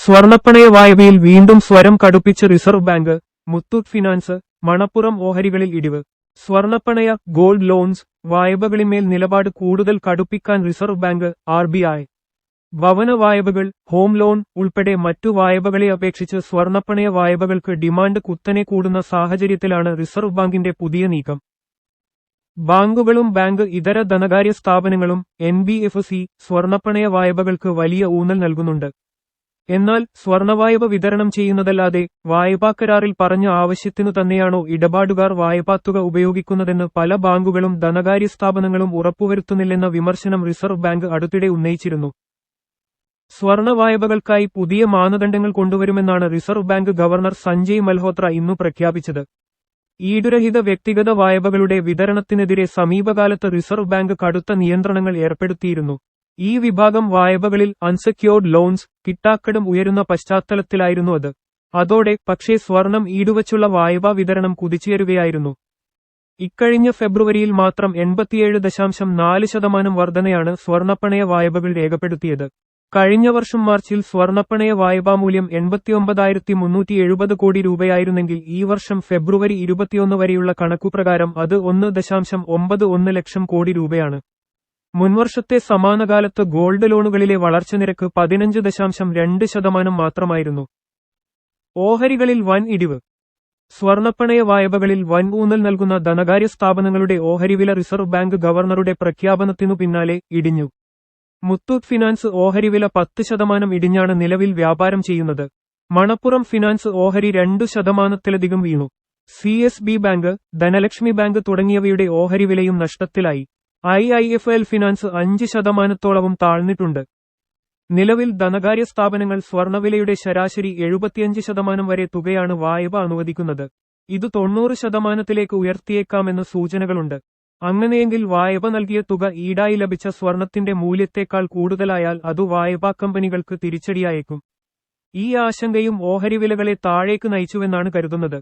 സ്വർണ്ണപ്പണയ വായ്പയിൽ വീണ്ടും സ്വരം കടുപ്പിച്ച് reserve bank. Muthoot finance, Manappuram ഓഹരികളിൽ ഇടിവ്. സ്വർണ്ണപ്പണയ ഗോൾഡ് ലോൺസ് വായ്പകളിന്മേൽ നിലപാട് കൂടുതൽ കടുപ്പിക്കാൻ റിസർവ് ബാങ്ക്. RBI ഭവന വായ്പകൾ, ഹോം ലോൺ ഉൾപ്പെടെ മറ്റു വായ്പകളെ അപേക്ഷിച്ച് സ്വർണ്ണപ്പണയ വായ്പകൾക്ക് ഡിമാൻഡ് കുത്തനെ കൂടുന്ന സാഹചര്യത്തിലാണ് റിസർവ് ബാങ്കിന്റെ പുതിയ നീക്കം. ബാങ്കുകളും ബാങ്ക് ഇതര ധനകാര്യ സ്ഥാപനങ്ങളും NBFC സ്വർണ്ണപ്പണയ വായ്പകൾക്ക് വലിയ ഊന്നൽ നൽകുന്നുണ്ട്. എന്നാൽ സ്വർണവായ്പ വിതരണം ചെയ്യുന്നതല്ലാതെ വായ്പാക്കരാറിൽ പറഞ്ഞ ആവശ്യത്തിനു തന്നെയാണോ ഇടപാടുകാർ വായ്പാത്തുക ഉപയോഗിക്കുന്നതെന്ന് പല ബാങ്കുകളും ധനകാര്യ സ്ഥാപനങ്ങളും ഉറപ്പുവരുത്തുന്നില്ലെന്ന വിമർശനം റിസർവ് ബാങ്ക് അടുത്തിടെ ഉന്നയിച്ചിരുന്നു. സ്വർണ വായ്പകൾക്കായി പുതിയ മാനദണ്ഡങ്ങൾ കൊണ്ടുവരുമെന്നാണ് reserve bank governor Sanjay Malhotra ഇന്നു പ്രഖ്യാപിച്ചത്. ഈടുരഹിത വ്യക്തിഗത വായ്പകളുടെ വിതരണത്തിനെതിരെ സമീപകാലത്ത് റിസർവ് ബാങ്ക് കടുത്ത നിയന്ത്രണങ്ങൾ ഏർപ്പെടുത്തിയിരുന്നു. ഈ വിഭാഗം വായ്പകളിൽ അൺസെക്യൂർഡ് ലോൺസ് കിട്ടാക്കടം ഉയരുന്ന പശ്ചാത്തലത്തിലായിരുന്നു അത്. അതോടെ പക്ഷേ സ്വർണം ഈടുവച്ചുള്ള വായ്പാ വിതരണം കുതിച്ചുയരുകയായിരുന്നു. ഇക്കഴിഞ്ഞ ഫെബ്രുവരിയിൽ മാത്രം 87.4% വർധനയാണ് സ്വർണ്ണപ്പണയ വായ്പകൾ രേഖപ്പെടുത്തിയത്. കഴിഞ്ഞ വർഷം മാർച്ചിൽ സ്വർണ്ണപ്പണയ വായ്പാമൂല്യം 89,370 കോടി രൂപയായിരുന്നെങ്കിൽ ഈ വർഷം ഫെബ്രുവരി 21 വരെയുള്ള കണക്കുപ്രകാരം അത് 1.91 ലക്ഷം കോടി രൂപയാണ്. മുൻവർഷത്തെ സമാനകാലത്ത് ഗോൾഡ് ലോണുകളിലെ വളർച്ച നിരക്ക് 15.2% മാത്രമായിരുന്നു. ഓഹരികളിൽ വൻ ഇടിവ്. സ്വർണ്ണപ്പണയ വായ്പകളിൽ വൻ ഊന്നൽ നൽകുന്ന ധനകാര്യ സ്ഥാപനങ്ങളുടെ ഓഹരിവില റിസർവ് ബാങ്ക് ഗവർണറുടെ പ്രഖ്യാപനത്തിനു പിന്നാലെ ഇടിഞ്ഞു. മുത്തൂറ്റ് ഫിനാൻസ് ഓഹരിവില 10% ഇടിഞ്ഞാണ് നിലവിൽ വ്യാപാരം ചെയ്യുന്നത്. മണപ്പുറം ഫിനാൻസ് ഓഹരി 2%-ലധികം വീണു. CSB ബാങ്ക്, ധനലക്ഷ്മി ബാങ്ക് തുടങ്ങിയവയുടെ ഓഹരിവിലയും നഷ്ടത്തിലായി. IIFL finance 5%-ഓളവും താഴ്ന്നിട്ടുണ്ട്. നിലവിൽ ധനകാര്യ സ്ഥാപനങ്ങൾ സ്വർണവിലയുടെ ശരാശരി 75% വരെ തുകയാണ് വായ്പ അനുവദിക്കുന്നത്. ഇത് 90%-ലേക്ക് ഉയർത്തിയേക്കാമെന്ന് സൂചനകളുണ്ട്. അങ്ങനെയെങ്കിൽ വായ്പ നൽകിയ തുക ഈടായി ലഭിച്ച സ്വർണത്തിന്റെ മൂല്യത്തേക്കാൾ കൂടുതലായാൽ അതു വായ്പാ കമ്പനികൾക്ക് തിരിച്ചടിയായേക്കും. ഈ ആശങ്കയും ഓഹരിവിലകളെ താഴേക്ക് നയിച്ചുവെന്നാണ് കരുതുന്നത്.